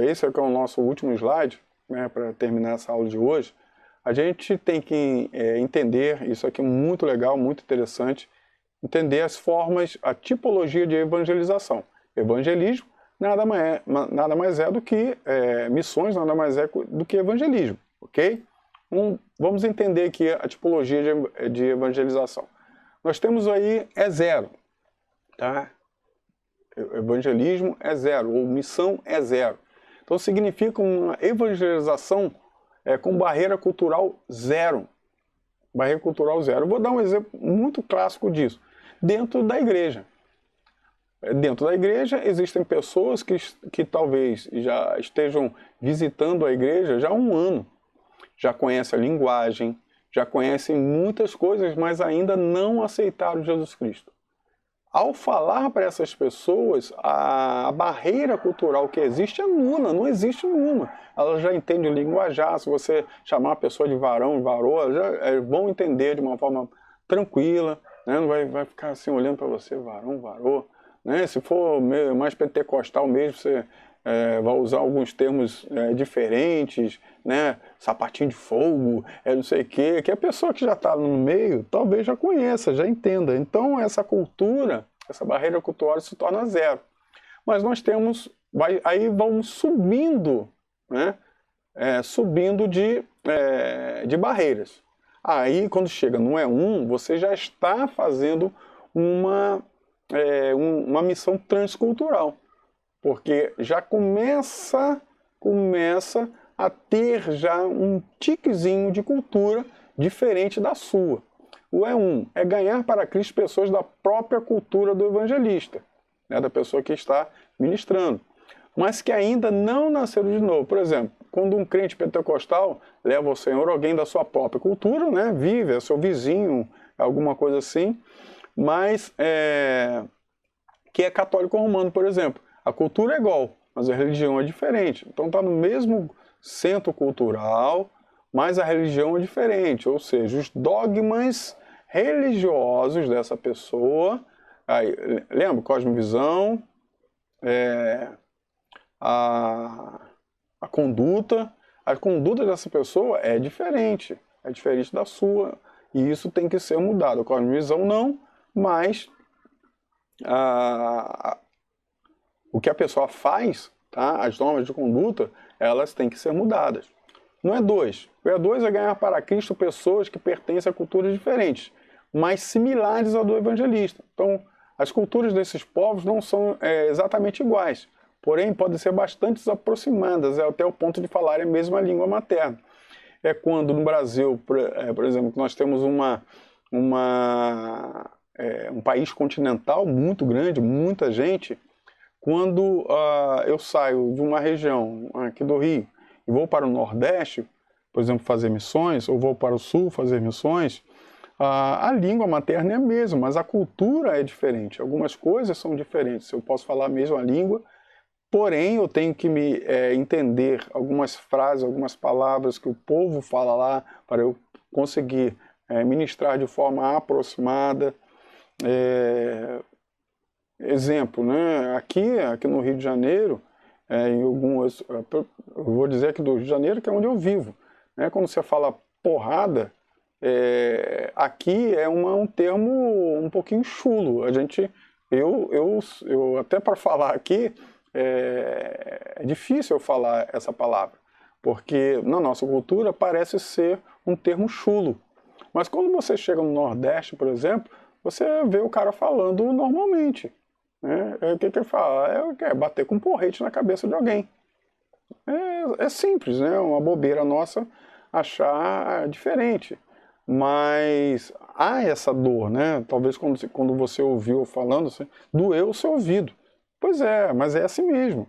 esse aqui é o nosso último slide, né, para terminar essa aula de hoje. A gente tem que entender, isso aqui é muito legal, muito interessante, entender as formas, a tipologia de evangelização. Evangelismo nada mais é do que missões, nada mais é do que evangelismo, ok? Vamos entender aqui a tipologia de evangelização. Nós temos aí zero, tá? Evangelismo é zero, ou missão é zero. Então significa uma evangelização com barreira cultural zero. Barreira cultural zero. Eu vou dar um exemplo muito clássico disso. Dentro da igreja. Dentro da igreja existem pessoas que talvez já estejam visitando a igreja já há um ano. Já conhecem a linguagem, já conhecem muitas coisas, mas ainda não aceitaram Jesus Cristo. Ao falar para essas pessoas, a barreira cultural que existe é nula, não existe nenhuma. Elas já entendem o linguajar, se você chamar a pessoa de varão e varoa, já vão entender de uma forma tranquila, né? Não vai ficar assim olhando para você, varão, varô, né? Se for mais pentecostal mesmo, você vai usar alguns termos diferentes, né? Sapatinho de fogo, não sei o quê, que a pessoa que já está no meio talvez já conheça, já entenda. Então essa cultura, essa barreira cultural se torna zero. Mas nós temos, aí vão subindo, né? Subindo de barreiras. Aí, quando chega no E1, você já está fazendo uma missão transcultural, porque já começa a ter já um tiquezinho de cultura diferente da sua. O E1 é ganhar para Cristo pessoas da própria cultura do evangelista, né, da pessoa que está ministrando, mas que ainda não nasceram de novo. Por exemplo, quando um crente pentecostal leva ao Senhor alguém da sua própria cultura, né, vive, é seu vizinho, alguma coisa assim, mas que é católico romano, por exemplo. A cultura é igual, mas a religião é diferente. Então está no mesmo centro cultural, mas a religião é diferente, ou seja, os dogmas religiosos dessa pessoa, aí, lembra, cosmovisão, a conduta dessa pessoa é diferente da sua, e isso tem que ser mudado. A cosmovisão não, mas o que a pessoa faz, tá? As normas de conduta, elas têm que ser mudadas. No E2, o E2 é ganhar para Cristo pessoas que pertencem a culturas diferentes, mas similares à do evangelista. Então, as culturas desses povos não são exatamente iguais, porém podem ser bastante aproximadas, até o ponto de falarem a mesma língua materna. É quando no Brasil, por exemplo, nós temos um país continental muito grande, muita gente. Quando eu saio de uma região aqui do Rio e vou para o Nordeste, por exemplo, fazer missões, ou vou para o Sul fazer missões, a língua materna é a mesma, mas a cultura é diferente. Algumas coisas são diferentes. Eu posso falar a mesma língua, porém eu tenho que entender algumas frases, algumas palavras que o povo fala lá, para eu conseguir ministrar de forma aproximada. Exemplo, né? Aqui no Rio de Janeiro, em algumas, eu vou dizer aqui do Rio de Janeiro, que é onde eu vivo, né? Quando você fala porrada, aqui é um termo um pouquinho chulo. Eu até para falar aqui é difícil eu falar essa palavra, porque na nossa cultura parece ser um termo chulo. Mas quando você chega no Nordeste, por exemplo, você vê o cara falando normalmente. O que ele fala? É bater com um porrete na cabeça de alguém. É simples, né? Uma bobeira nossa achar diferente. Mas há essa dor, né? Talvez quando você ouviu falando, assim, doeu o seu ouvido. Pois é, mas é assim mesmo.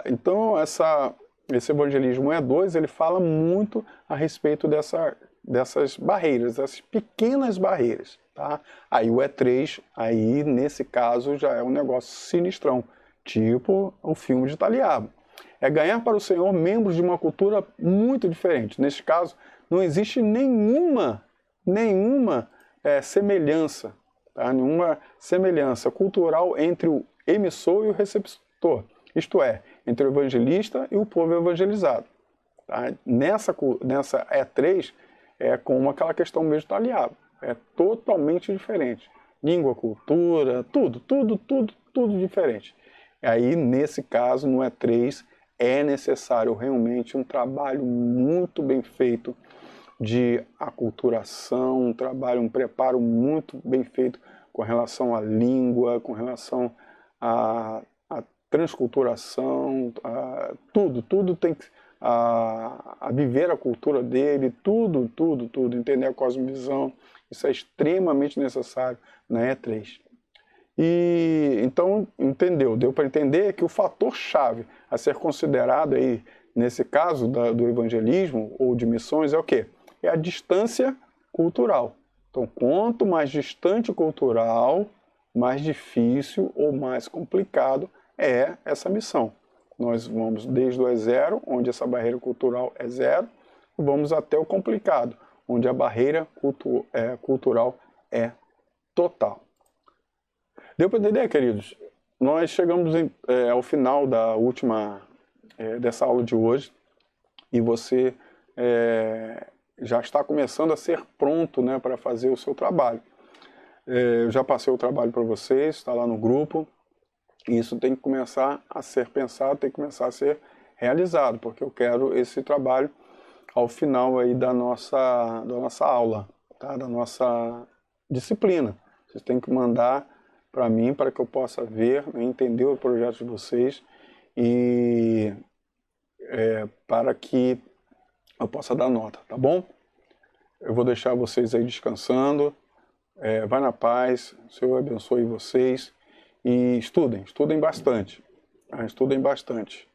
Então, esse evangelismo E2, ele fala muito a respeito dessas barreiras, dessas pequenas barreiras. Tá? Aí o E3, aí nesse caso já é um negócio sinistrão, tipo o filme de Taliabo. É ganhar para o Senhor membros de uma cultura muito diferente. Neste caso, não existe nenhuma semelhança, tá? Nenhuma semelhança cultural entre o emissor e o receptor, isto é, entre o evangelista e o povo evangelizado. Tá? Nessa E3 é como aquela questão mesmo do Taliabo. É totalmente diferente. Língua, cultura, tudo diferente. Aí, nesse caso, no E3, é necessário realmente um trabalho muito bem feito de aculturação, um preparo muito bem feito com relação à língua, com relação à transculturação, tudo tem que... a viver a cultura dele, tudo, entender a cosmovisão, isso é extremamente necessário na E3. E então, deu para entender que o fator-chave a ser considerado aí, nesse caso do evangelismo ou de missões, é o quê? É a distância cultural. Então, quanto mais distante cultural, mais difícil ou mais complicado é essa missão. Nós vamos desde o E0, onde essa barreira cultural é zero, e vamos até o complicado, onde a barreira cultural é total. Deu para entender, queridos? Nós chegamos ao final da última, dessa aula de hoje, e você já está começando a ser pronto, né, para fazer o seu trabalho. Eu já passei o trabalho para vocês, está lá no grupo, e isso tem que começar a ser pensado, tem que começar a ser realizado, porque eu quero esse trabalho ao final aí da nossa aula, tá? Da nossa disciplina. Vocês têm que mandar para mim, para que eu possa ver, né, entender o projeto de vocês e para que eu possa dar nota, tá bom? Eu vou deixar vocês aí descansando, vai na paz, o Senhor abençoe vocês e estudem bastante, estudem bastante.